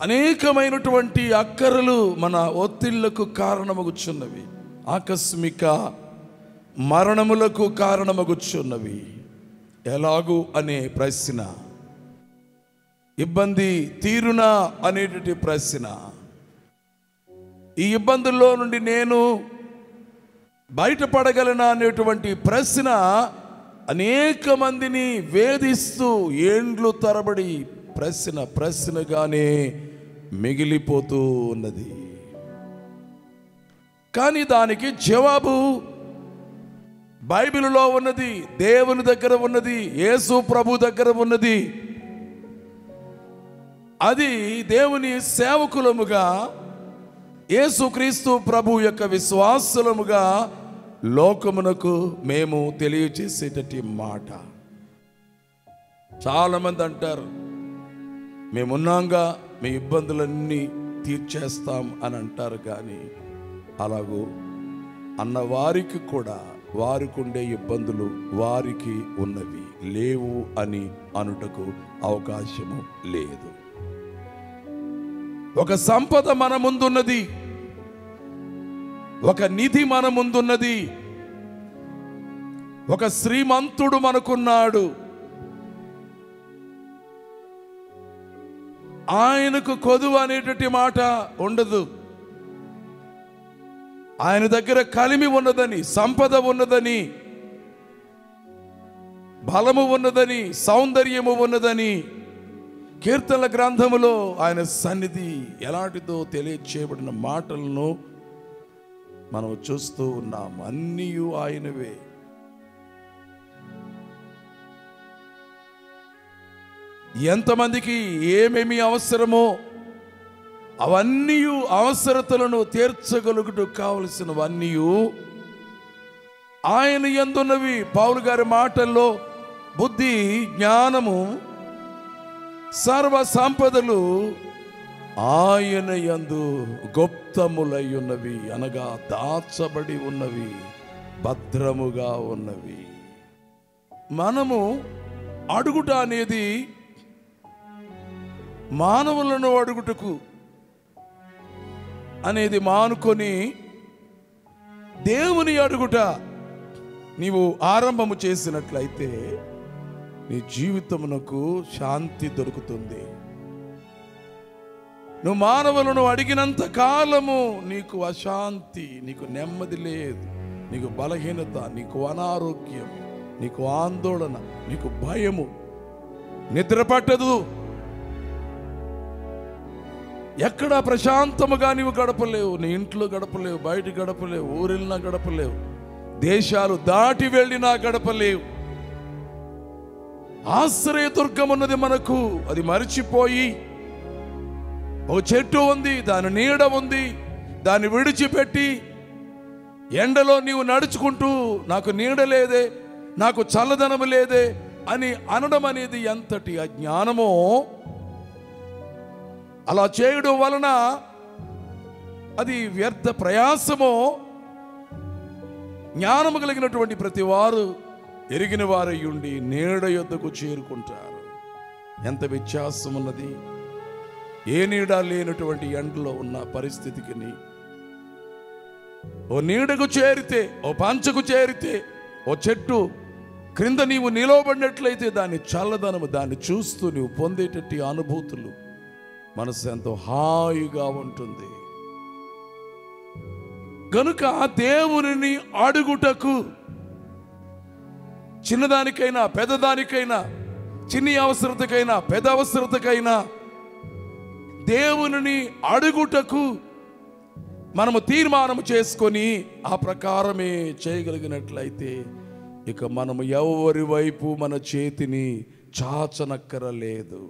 అనేకమైనటువంటి అక్కరలు మన ఒత్తిళ్లకు కారణమగుచున్నవి, ఆకస్మిక మరణములకు కారణమగుచున్నవి. ఎలాగూ అనే ప్రశ్న, ఇబ్బంది తీరునా అనేటువంటి ప్రశ్న, ఈ ఇబ్బందుల్లో నుండి నేను బయటపడగలనా అనేటువంటి ప్రశ్న అనేక మందిని వేధిస్తూ ఏండ్లు తరబడి ప్రశ్నగానే మిగిలిపోతూ ఉన్నది. కానీ దానికి జవాబు బైబిలులో ఉన్నది, దేవుని దగ్గర ఉన్నది, యేసు ప్రభు దగ్గర ఉన్నది. అది దేవుని సేవకులముగా, యేసుక్రీస్తు ప్రభు యొక్క విశ్వాసులముగా లోకమునకు మేము తెలియచేసేటటి మాట. చాలామంది అంటారు, మేమున్నాంగా మీ ఇబ్బందులన్నీ తీర్చేస్తాం అని అంటారు. కానీ అలాగూ అన్న వారికి కూడా వారికి ఉండే ఇబ్బందులు వారికి ఉన్నవి, లేవు అని అనుటకు అవకాశము లేదు. ఒక సంపద మన ముందున్నది, ఒక నిధి మన ముందున్నది, ఒక శ్రీమంతుడు మనకున్నాడు. ఆయనకు కొదువు అనేటటువంటి మాట ఉండదు. ఆయన దగ్గర కలిమి ఉన్నదని, సంపద ఉన్నదని, బలము ఉన్నదని, సౌందర్యము ఉన్నదని కీర్తనల గ్రంథములో ఆయన సన్నిధి ఎలాంటిదో తెలియచేయబడిన మాటలను మనం చూస్తూ ఉన్నాం. అన్నీ ఆయనవే. ఎంతమందికి ఏమేమి అవసరమో అవన్నీ అవసరతలను తీర్చగలుగుటూ కావలసినవన్నీ ఆయన యందున్నవి. పౌలు గారి మాటల్లో బుద్ధి, జ్ఞానము, సర్వ సంపదలు ఆయన యందు గుప్తములై ఉన్నవి, అనగా దాచబడి ఉన్నవి, భద్రముగా ఉన్నవి. మనము అడుగుట అనేది మానవులను అడుగుటకు అనేది మానుకొని దేవుని అడుగుట నీవు ఆరంభము చేసినట్లయితే నీ జీవితమునకు శాంతి దొరుకుతుంది. నువ్వు మానవులను అడిగినంత కాలము నీకు అశాంతి, నీకు నెమ్మది లేదు, నీకు బలహీనత, నీకు అనారోగ్యం, నీకు ఆందోళన, నీకు భయము, నిద్ర పట్టదు. ఎక్కడా ప్రశాంతముగా నీవు గడపలేవు. నీ ఇంట్లో గడపలేవు, బయట గడపలేవు, ఊరెళ్ళినా గడపలేవు, దేశాలు దాటి వెళ్ళినా గడపలేవు. ఆశ్రయదుర్గం ఉన్నది మనకు, అది మరిచిపోయి ఒక చెట్టు ఉంది, దాని నీడ ఉంది, దాన్ని విడిచిపెట్టి ఎండలో నీవు నడుచుకుంటూ నాకు నీడ లేదే, నాకు చల్లదనము లేదే అని అనడం అనేది ఎంతటి అజ్ఞానమో. అలా చేయడం వలన అది వ్యర్థ ప్రయాసమో. జ్ఞానము కలిగినటువంటి ప్రతి వారు ఎరిగిన వారై ఉండి నీడ యొద్దకు చేరుకుంటారు. ఎంత వ్యత్యాసం ఉన్నది! ఏ నీడ లేనటువంటి ఎండలో ఉన్న పరిస్థితికి ఓ నీడకు చేరితే, ఓ పంచకు చేరితే, ఓ చెట్టు క్రింద నీవు నిలవబడినట్లయితే దాని చల్లదనము, దాన్ని చూస్తూ నీవు పొందేటట్టి అనుభూతులు మనసు ఎంతో హాయిగా ఉంటుంది. గనుక దేవునిని అడుగుటకు చిన్నదానికైనా పెద్దదానికైనా, చిన్ని అవసరతకైనా పెద్ద అవసరతకైనా దేవునిని అడుగుటకు మనము తీర్మానం చేసుకొని ఆ ప్రకారమే చేయగలిగినట్లయితే ఇక మనము ఎవరి వైపు మన చేతిని చాచనక్కరలేదు.